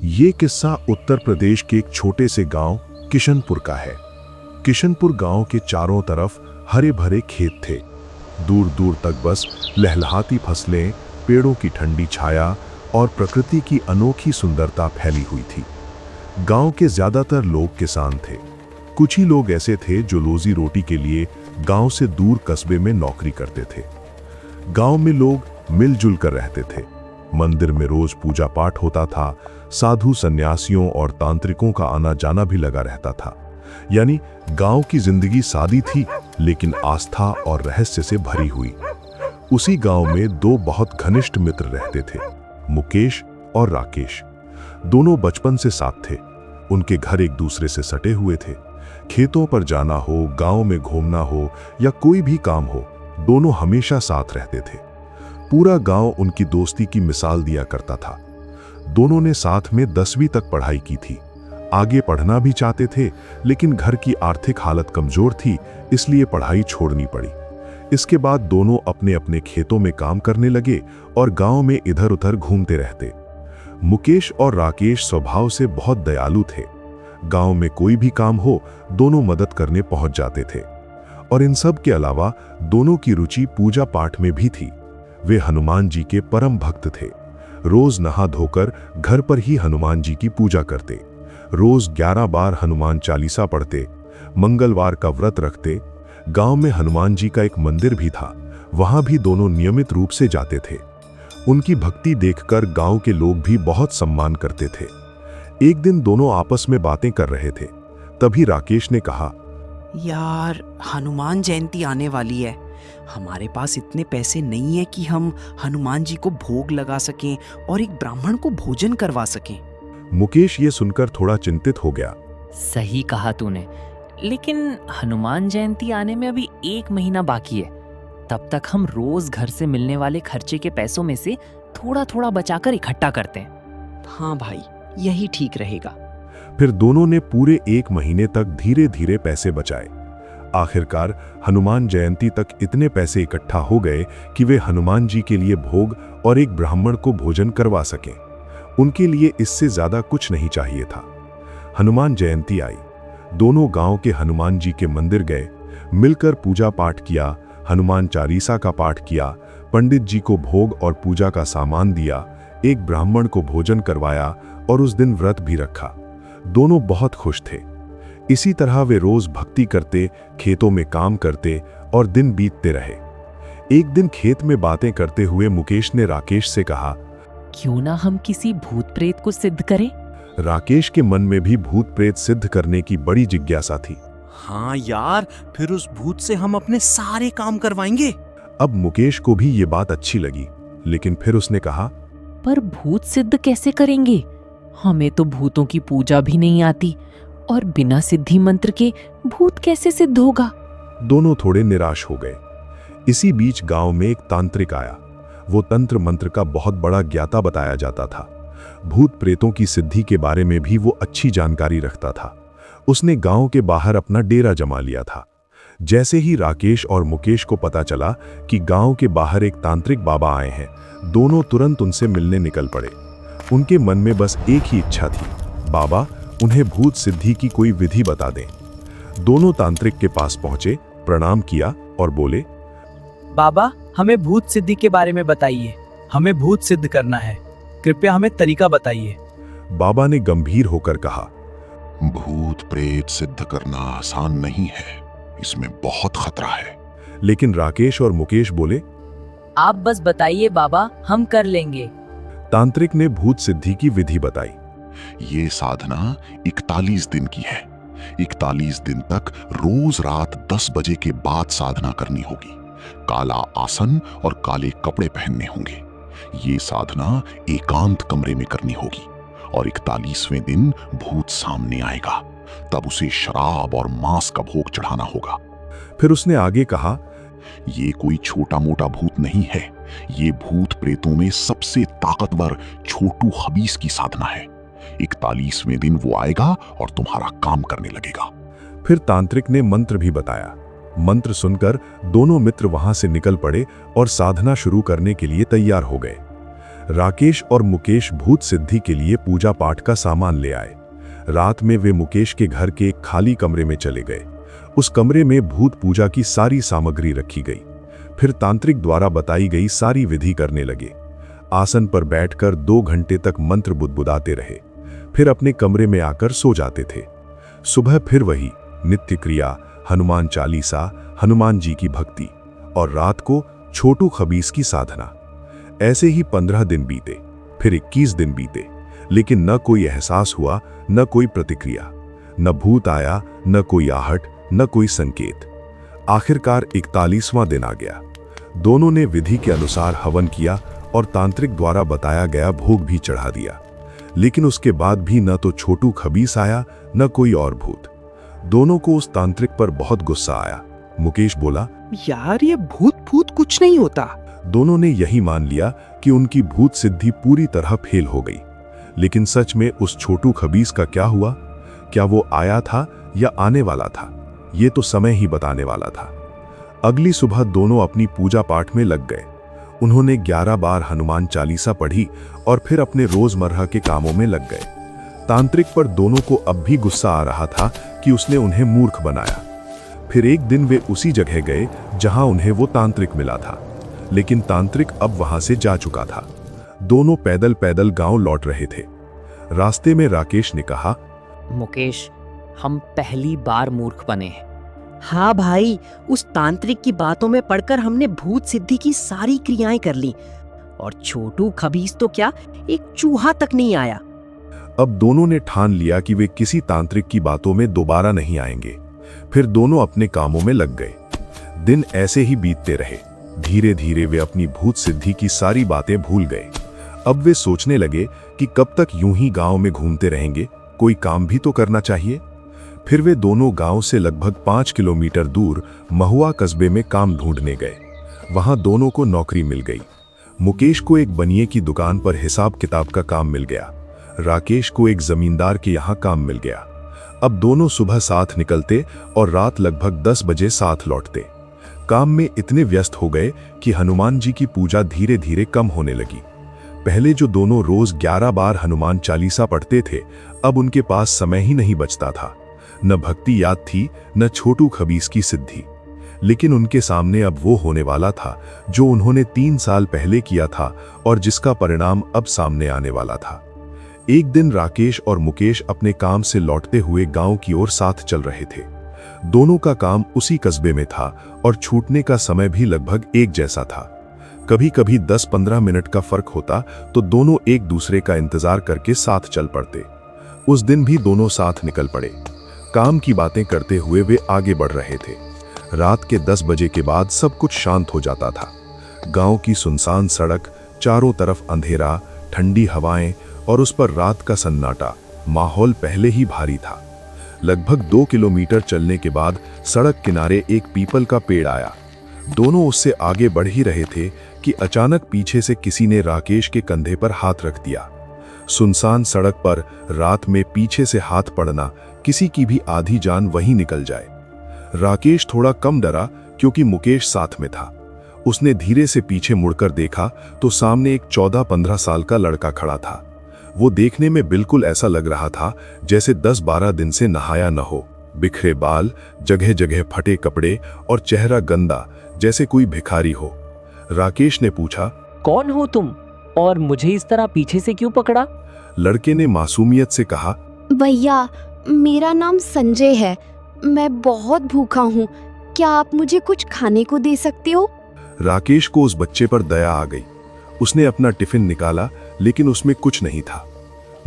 ये किस्सा उत्तर प्रदेश के एक छोटे से गांव किशनपुर का है। किशनपुर गांव के चारों तरफ हरे भरे खेत थे। दूर दूर तक बस लहलहाती फसलें, पेड़ों की ठंडी छाया और प्रकृति की अनोखी सुंदरता फैली हुई थी। गांव के ज्यादातर लोग किसान थे। कुछ ही लोग ऐसे थे जो रोजी रोटी के लिए गांव से दूर कस्बे में नौकरी करते थे। गांव में लोग मिलजुल कर रहते थे। मंदिर में रोज पूजा पाठ होता था। साधु सन्यासियों और तांत्रिकों का आना जाना भी लगा रहता था। यानी गांव की जिंदगी सादी थी, लेकिन आस्था और रहस्य से भरी हुई। उसी गांव में दो बहुत घनिष्ठ मित्र रहते थे, मुकेश और राकेश। दोनों बचपन से साथ थे। उनके घर एक दूसरे से सटे हुए थे। खेतों पर जाना हो, गांव में घूमना हो या कोई भी काम हो, दोनों हमेशा साथ रहते थे। पूरा गांव उनकी दोस्ती की मिसाल दिया करता था। दोनों ने साथ में 10वीं तक पढ़ाई की थी। आगे पढ़ना भी चाहते थे, लेकिन घर की आर्थिक हालत कमजोर थी, इसलिए पढ़ाई छोड़नी पड़ी। इसके बाद दोनों अपने अपने खेतों में काम करने लगे और गांव में इधर उधर घूमते रहते। मुकेश और राकेश स्वभाव से बहुत दयालु थे। गांव में कोई भी काम हो, दोनों मदद करने पहुंच जाते थे। और इन सब के अलावा दोनों की रुचि पूजा पाठ में भी थी। वे हनुमान जी के परम भक्त थे। रोज नहा धोकर घर पर ही हनुमान जी की पूजा करते। रोज 11 बार हनुमान चालीसा पढ़ते। मंगलवार का व्रत रखते। गांव में हनुमान जी का एक मंदिर भी था, वहां भी दोनों नियमित रूप से जाते थे। उनकी भक्ति देखकर गांव के लोग भी बहुत सम्मान करते थे। एक दिन दोनों आपस में बातें कर रहे थे। तभी राकेश ने कहा, यार, हनुमान जयंती आने वाली है। हमारे पास इतने पैसे नहीं है कि हम हनुमान जी को भोग लगा सकें और एक ब्राह्मण को भोजन करवा सकें। मुकेश ये सुनकर थोड़ा चिंतित हो गया। सही कहा तूने, लेकिन हनुमान जयंती आने में अभी 1 महीना बाकी है। तब तक हम रोज घर से मिलने वाले खर्चे के पैसों में से थोड़ा थोड़ा बचाकर इकट्ठा करते हैं। हाँ भाई, यही ठीक रहेगा। फिर दोनों ने पूरे 1 महीने तक धीरे धीरे पैसे बचाए। आखिरकार हनुमान जयंती तक इतने पैसे इकट्ठा हो गए कि वे हनुमान जी के लिए भोग और एक ब्राह्मण को भोजन करवा सकें। उनके लिए इससे ज्यादा कुछ नहीं चाहिए था। हनुमान जयंती आई। दोनों गांव के हनुमान जी के मंदिर गए, मिलकर पूजा पाठ किया, हनुमान चालीसा का पाठ किया, पंडित जी को भोग और पूजा का सामान दिया, एक ब्राह्मण को भोजन करवाया और उस दिन व्रत भी रखा। दोनों बहुत खुश थे। इसी तरह वे रोज भक्ति करते, खेतों में काम करते और दिन बीतते रहे। एक दिन खेत में बातें करते हुए मुकेश ने राकेश से कहा, क्यों ना हम किसी भूत प्रेत को सिद्ध करें? राकेश के मन में भी भूत प्रेत सिद्ध करने की बड़ी जिज्ञासा थी। हाँ यार, फिर उस भूत से हम अपने सारे काम करवाएंगे। अब मुकेश को भी ये बात अच्छी लगी, लेकिन फिर उसने कहा, पर भूत सिद्ध कैसे करेंगे? हमें तो भूतों की पूजा भी नहीं आती, और बिना सिद्धि मंत्र के भूत कैसे सिद्ध होगा? दोनों थोड़े निराश हो गए। इसी बीच गांव में एक तांत्रिक आया। वो तंत्र मंत्र का बहुत बड़ा ज्ञाता बताया जाता था। भूत प्रेतों की सिद्धि के बारे में भी वो अच्छी जानकारी रखता था। उसने गांव के बाहर अपना डेरा जमा लिया था। जैसे ही राकेश और मुकेश को पता चला कि गांव के बाहर एक तांत्रिक बाबा आए हैं, दोनों तुरंत उनसे मिलने निकल पड़े। उनके मन में बस एक ही इच्छा थी, बाबा उन्हें भूत सिद्धि की कोई विधि बता दें। दोनों तांत्रिक के पास पहुंचे, प्रणाम किया और बोले, बाबा, हमें भूत सिद्धि के बारे में बताइए। हमें भूत सिद्ध करना है, कृपया हमें तरीका बताइए। बाबा ने गंभीर होकर कहा, भूत प्रेत सिद्ध करना आसान नहीं है, इसमें बहुत खतरा है। लेकिन राकेश और मुकेश बोले, आप बस बताइए बाबा, हम कर लेंगे। तांत्रिक ने भूत सिद्धि की विधि बताई। ये साधना 41 दिन की है। 41 दिन तक रोज रात 10 बजे के बाद साधना करनी होगी। काला आसन और काले कपड़े पहनने होंगे। ये साधना एकांत कमरे में करनी होगी और 41वें दिन भूत सामने आएगा, तब उसे शराब और मांस का भोग चढ़ाना होगा। फिर उसने आगे कहा, ये कोई छोटा मोटा भूत नहीं है, ये भूत प्रेतों में सबसे ताकतवर छोटू खबीस की साधना है। 41वें दिन वो आएगा और तुम्हारा काम करने लगेगा। फिर तांत्रिक ने मंत्र भी बताया। मंत्र सुनकर दोनों मित्र वहां से निकल पड़े और साधना शुरू करने के लिए तैयार हो गए। राकेश और मुकेश भूत सिद्धि के लिए पूजा पाठ का सामान ले आए। रात में वे मुकेश के घर के एक खाली कमरे में चले गए। उस कमरे में भूत पूजा की सारी सामग्री रखी गई। फिर तांत्रिक द्वारा बताई गई सारी विधि करने लगे। आसन पर बैठकर 2 घंटे तक मंत्र बुदबुदाते रहे, फिर अपने कमरे में आकर सो जाते थे। सुबह फिर वही नित्य क्रिया, हनुमान चालीसा, हनुमान जी की भक्ति और रात को छोटू खबीस की साधना। ऐसे ही 15 दिन बीते, फिर 21 दिन बीते, लेकिन न कोई एहसास हुआ, न कोई प्रतिक्रिया, न भूत आया, न कोई आहट, न कोई संकेत। आखिरकार 41वां दिन आ गया। दोनों ने विधि के अनुसार हवन किया और तांत्रिक द्वारा बताया गया भोग भी चढ़ा दिया, लेकिन उसके बाद भी न तो छोटू खबीस आया, न कोई और भूत। दोनों को उस तांत्रिक पर बहुत गुस्सा आया। मुकेश बोला, यार ये भूत कुछ नहीं होता। दोनों ने यही मान लिया कि उनकी भूत सिद्धि पूरी तरह फेल हो गई। लेकिन सच में उस छोटू खबीस का क्या हुआ? क्या वो आया था या आने वाला था? ये तो समय ही बताने वाला था। अगली सुबह दोनों अपनी पूजा पाठ में लग गए। उन्होंने 11 बार हनुमान चालीसा पढ़ी और फिर अपने रोजमर्रा के कामों में लग गए। तांत्रिक पर दोनों को अब भी गुस्सा आ रहा था कि उसने उन्हें मूर्ख बनाया। फिर एक दिन वे उसी जगह गए जहां उन्हें वो तांत्रिक मिला था, लेकिन तांत्रिक अब वहां से जा चुका था। दोनों पैदल पैदल गांव लौट रहे थे। रास्ते में राकेश ने कहा, मुकेश, हम पहली बार मूर्ख बने हैं। हाँ भाई, उस तांत्रिक की बातों में पढ़कर हमने भूत सिद्धि की सारी क्रियाएं कर ली और छोटू खबीस तो क्या, एक चूहा तक नहीं आया। अब दोनों ने ठान लिया कि वे किसी तांत्रिक की बातों में दोबारा नहीं आएंगे। फिर दोनों अपने कामों में लग गए। दिन ऐसे ही बीतते रहे। धीरे धीरे वे अपनी भूत सिद्धि की सारी बातें भूल गए। अब वे सोचने लगे कि कब तक यूं ही गांव में घूमते रहेंगे, कोई काम भी तो करना चाहिए। फिर वे दोनों गांव से लगभग 5 किलोमीटर दूर महुआ कस्बे में काम ढूंढने गए। वहां दोनों को नौकरी मिल गई। मुकेश को एक बनिए की दुकान पर हिसाब किताब का काम मिल गया। राकेश को एक जमींदार के यहाँ काम मिल गया। अब दोनों सुबह साथ निकलते और रात लगभग 10 बजे साथ लौटते। काम में इतने व्यस्त हो गए कि हनुमान जी की पूजा धीरे धीरे कम होने लगी। पहले जो दोनों रोज 11 बार हनुमान चालीसा पढ़ते थे, अब उनके पास समय ही नहीं बचता था। न भक्ति याद थी, न छोटू खबीस की सिद्धि। लेकिन उनके सामने अब वो होने वाला था जो उन्होंने 3 साल पहले किया था और जिसका परिणाम अब सामने आने वाला था। एक दिन राकेश और मुकेश अपने काम से लौटते हुए गांव की ओर साथ चल रहे थे। दोनों का काम उसी कस्बे में था और छूटने का समय भी लगभग एक जैसा था। कभी कभी 10-15 मिनट का फर्क होता तो दोनों एक दूसरे का इंतजार करके साथ चल पड़ते। उस दिन भी दोनों साथ निकल पड़े। काम की बातें करते हुए वे आगे बढ़ रहे थे। रात के 10 बजे के बाद सब कुछ शांत हो जाता था। गांव की सुनसान सड़क, चारों तरफ अंधेरा, ठंडी हवाएं और उस पर रात का सन्नाटा। माहौल पहले ही भारी था। लगभग 2 किलोमीटर चलने के बाद सड़क किनारे एक पीपल का पेड़ आया। दोनों उससे आगे बढ़ ही रहे थे कि अचानक पीछे से किसी ने राकेश के कंधे पर हाथ रख दिया। सुनसान सड़क पर रात में पीछे से हाथ पड़ना, किसी की भी आधी जान वहीं निकल जाए। राकेश थोड़ा कम डरा क्योंकि मुकेश साथ में था। उसने धीरे से पीछे मुड़कर देखा तो सामने एक 14-15 साल का लड़का खड़ा था। वो देखने में बिल्कुल ऐसा लग रहा था जैसे 10-12 दिन से नहाया न हो। बिखरे बाल, जगह जगह फटे कपड़े और चेहरा गंदा, जैसे कोई भिखारी हो। राकेश ने पूछा, कौन हो तुम और मुझे इस तरह पीछे से क्यों पकड़ा? लड़के ने मासूमियत से कहा, भैया, मेरा नाम संजय है। मैं बहुत भूखा हूँ। क्या आप मुझे कुछ खाने को दे सकते हो? राकेश को उस बच्चे पर दया आ गई। उसने अपना टिफिन निकाला, लेकिन उसमें कुछ नहीं था।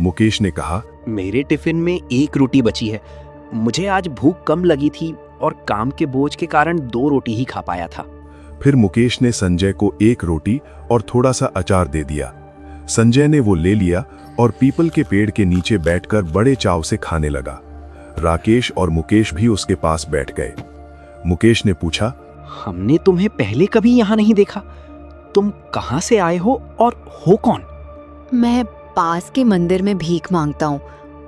मुकेश ने कहा, मेरे टिफिन में 1 रोटी बची है। मुझे आज भूख कम लगी थी और काम के बोझ के कारण 2 रोटी ही खा पाया था। फिर मुकेश ने संजय को 1 रोटी और थोड़ा सा अचार दे दिया। संजय ने वो ले लिया और पीपल के पेड़ के नीचे बैठकर बड़े चाव से खाने लगा। राकेश और मुकेश भी उसके पास बैठ गए। मुकेश ने पूछा, हमने तुम्हें पहले कभी यहाँ नहीं देखा। तुम कहाँ से आए हो और हो कौन? मैं पास के मंदिर में भीख मांगता हूँ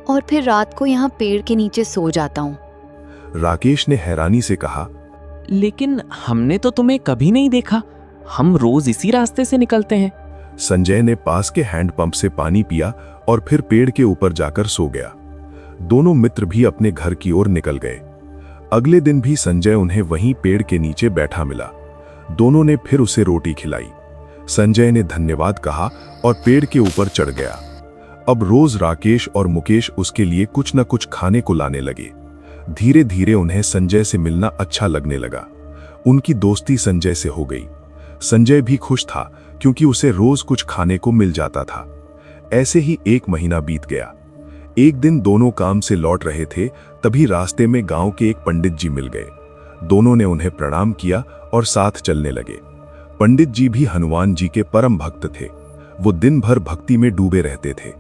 और फिर रात को यहाँ पेड़ के नीचे सो जाता हूँ। राकेश ने हैरानी से कहा, लेकिन हमने तो तुम्हें कभी नहीं देखा। हम रोज इसी रास्ते से निकलते हैं। संजय ने पास के हैंडपंप से पानी पिया और फिर पेड़ के ऊपर जाकर सो गया। दोनों मित्र भी अपने घर की ओर निकल गए। अगले दिन भी संजय उन्हें वहीं पेड़ के नीचे बैठा मिला। दोनों ने फिर उसे रोटी खिलाई। संजय ने धन्यवाद कहा और पेड़ के ऊपर चढ़ गया। अब रोज राकेश और मुकेश उसके लिए कुछ न कुछ खाने को लाने लगे। धीरे धीरे उन्हें संजय से मिलना अच्छा लगने लगा। उनकी दोस्ती संजय से हो गई। संजय भी खुश था क्योंकि उसे रोज कुछ खाने को मिल जाता था। ऐसे ही 1 महीना बीत गया। एक दिन दोनों काम से लौट रहे थे, तभी रास्ते में गांव के एक पंडित जी मिल गए। दोनों ने उन्हें प्रणाम किया और साथ चलने लगे। पंडित जी भी हनुमान जी के परम भक्त थे। वो दिन भर भक्ति में डूबे रहते थे।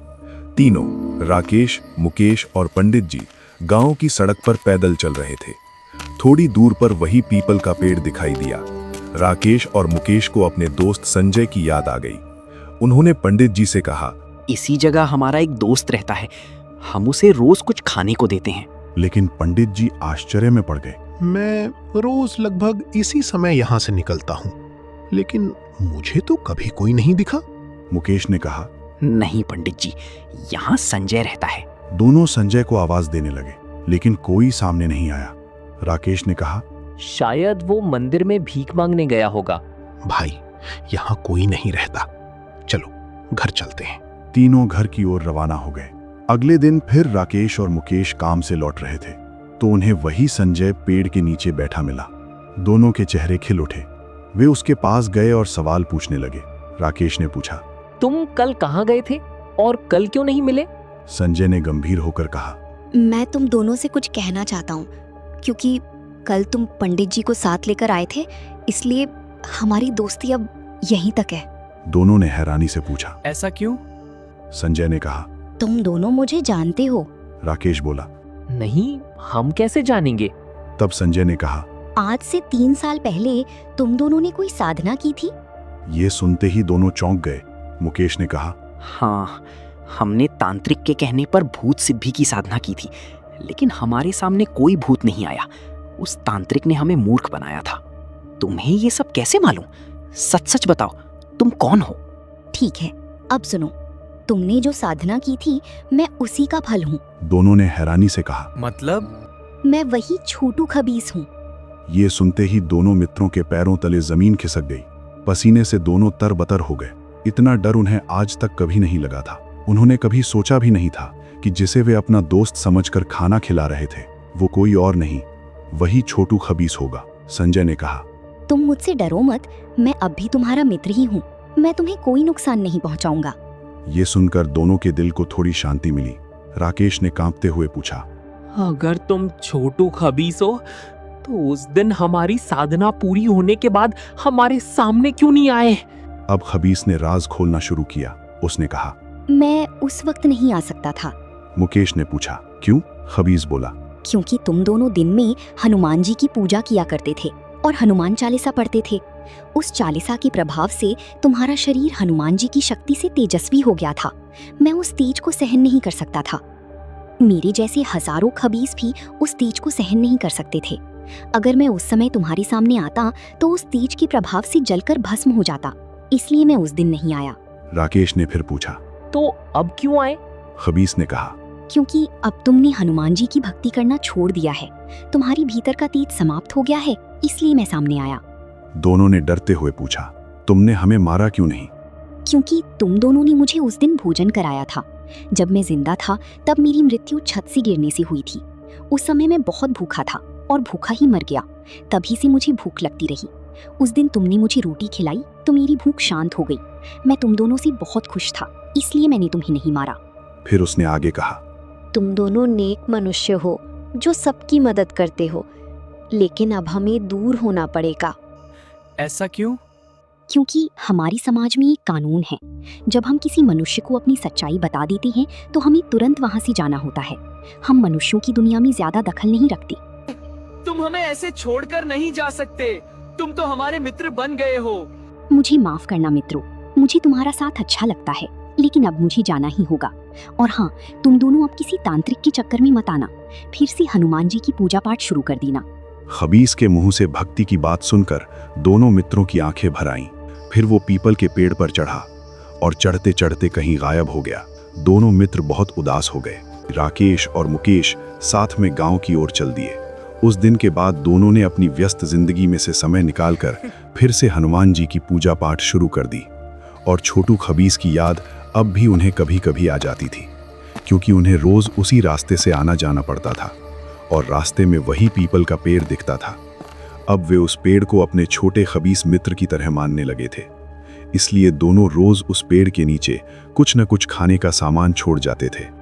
तीनों, राकेश, मुकेश और पंडित जी, गांव की सड़क पर पैदल चल रहे थे। थोड़ी दूर पर वही पीपल का पेड़ दिखाई दिया। राकेश और मुकेश को अपने दोस्त संजय की याद आ गई। उन्होंने पंडित जी से कहा, इसी जगह हमारा एक दोस्त रहता है, हम उसे रोज कुछ खाने को देते हैं। लेकिन पंडित जी आश्चर्य में पड़ गए। मैं रोज लगभग इसी समय यहाँ से निकलता हूँ, लेकिन मुझे तो कभी कोई नहीं दिखा। मुकेश ने कहा, नहीं पंडित जी, यहाँ संजय रहता है। दोनों संजय को आवाज देने लगे, लेकिन कोई सामने नहीं आया। राकेश ने कहा, शायद वो मंदिर में भीख मांगने गया होगा। भाई, यहाँ कोई नहीं रहता, चलो घर चलते हैं। तीनों घर की ओर रवाना हो गए। अगले दिन फिर राकेश और मुकेश काम से लौट रहे थे तो उन्हें वही संजय पेड़ के नीचे बैठा मिला। दोनों के चेहरे खिल उठे। वे उसके पास गए और सवाल पूछने लगे। राकेश ने पूछा, तुम कल कहाँ गए थे और कल क्यों नहीं मिले? संजय ने गंभीर होकर कहा, मैं तुम दोनों से कुछ कहना चाहता हूँ, क्योंकि कल तुम पंडित जी को साथ लेकर आए थे, इसलिए हमारी दोस्ती अब यहीं तक है। दोनों ने हैरानी से पूछा, ऐसा क्यों? संजय ने कहा, तुम दोनों मुझे जानते हो। राकेश बोला, नहीं, हम कैसे जानेंगे? तब संजय ने कहा, आज से 3 साल पहले तुम दोनों ने कोई साधना की थी। ये सुनते ही दोनों चौंक गए। मुकेश ने कहा, हाँ, हमने तांत्रिक के कहने पर भूत सिद्धि की साधना की थी, लेकिन हमारे सामने कोई भूत नहीं आया। उस तांत्रिक ने हमें मूर्ख बनाया था। तुम्हें ये सब कैसे मालूम? सच सच बताओ, तुम कौन हो? ठीक है, अब सुनो, तुमने जो साधना की थी, मैं उसी का फल हूँ। दोनों ने हैरानी से कहा, मतलब? मैं वही छोटू खबीस हूँ। ये सुनते ही दोनों मित्रों के पैरों तले जमीन खिसक गई। पसीने से दोनों तरबतर हो गए। इतना डर उन्हें आज तक कभी नहीं लगा था। उन्होंने कभी सोचा भी नहीं था कि जिसे वे अपना दोस्त समझकर खाना खिला रहे थे, वो कोई और नहीं, वही छोटू खबीस होगा। संजय ने कहा, तुम मुझसे डरो मत, मैं अब भी तुम्हारा मित्र ही हूँ। मैं तुम्हें कोई नुकसान नहीं पहुँचाऊंगा। ये सुनकर दोनों के दिल को थोड़ी शांति मिली। राकेश ने कांपते हुए पूछा, अगर तुम छोटू खबीस हो तो उस दिन हमारी साधना पूरी होने के बाद हमारे सामने क्यों नहीं आए? अब खबीस ने राज खोलना शुरू किया। उसने कहा, मैं उस वक्त नहीं आ सकता था। मुकेश ने पूछा, क्यों? खबीस बोला, क्योंकि तुम दोनों दिन में हनुमान जी की पूजा किया करते थे और हनुमान चालीसा पढ़ते थे। उस चालीसा के प्रभाव से तुम्हारा शरीर हनुमान जी की शक्ति से तेजस्वी हो गया था। मैं उस तेज को सहन नहीं कर सकता था। मेरे जैसे हजारों खबीस भी उस तेज को सहन नहीं कर सकते थे। अगर मैं उस समय तुम्हारे सामने आता तो उस तेज के प्रभाव से जलकर भस्म हो जाता, इसलिए मैं उस दिन नहीं आया। राकेश ने फिर पूछा, तो अब क्यों आए? खबीस ने कहा, क्योंकि अब तुमने हनुमान जी की भक्ति करना छोड़ दिया है। तुम्हारी भीतर का तेज समाप्त हो गया है, इसलिए मैं सामने आया। दोनों ने डरते हुए पूछा, तुमने हमें मारा क्यों नहीं? क्योंकि तुम दोनों ने मुझे उस दिन भोजन कराया था। जब मैं जिंदा था तब मेरी मृत्यु छत से गिरने से हुई थी। उस समय मैं बहुत भूखा था और भूखा ही मर गया। तभी से मुझे भूख लगती रही। उस दिन तुमने मुझे रोटी खिलाई तो मेरी भूख शांत हो गई। मैं तुम दोनों से बहुत खुश था, इसलिए मैंने तुम्हें नहीं मारा। फिर उसने आगे कहा, तुम दोनों नेक मनुष्य हो जो सबकी मदद करते हो, लेकिन अब हमें दूर होना पड़ेगा। ऐसा क्यों? क्योंकि हमारी समाज में एक कानून है, जब हम किसी मनुष्य को अपनी सच्चाई बता देते हैं तो हमें तुरंत वहां से जाना होता है। हम मनुष्यों की दुनिया में ज्यादा दखल नहीं रखते। तुम हमें ऐसे छोड़कर नहीं जा सकते। तुम तो हमारे मित्र बन गए हो। मुझे माफ करना मित्रों, मुझे तुम्हारा साथ अच्छा लगता है, लेकिन अब मुझे जाना ही होगा। और हाँ, तुम दोनों अब किसी तांत्रिक के चक्कर में मत आना। फिर से हनुमान जी की पूजा पाठ शुरू कर देना। खबीस के मुंह से भक्ति की बात सुनकर दोनों मित्रों की आंखें भर आईं। फिर वो पीपल के पेड़ पर चढ़ा और चढ़ते चढ़ते कहीं गायब हो गया। दोनों मित्र बहुत उदास हो गए। राकेश और मुकेश साथ में गांव की ओर चल दिए। उस दिन के बाद दोनों ने अपनी व्यस्त जिंदगी में से समय निकालकर फिर से हनुमान जी की पूजा पाठ शुरू कर दी। और छोटू खबीस की याद अब भी उन्हें कभी कभी आ जाती थी, क्योंकि उन्हें रोज उसी रास्ते से आना जाना पड़ता था और रास्ते में वही पीपल का पेड़ दिखता था। अब वे उस पेड़ को अपने छोटे खबीस मित्र की तरह मानने लगे थे, इसलिए दोनों रोज उस पेड़ के नीचे कुछ न कुछ खाने का सामान छोड़ जाते थे।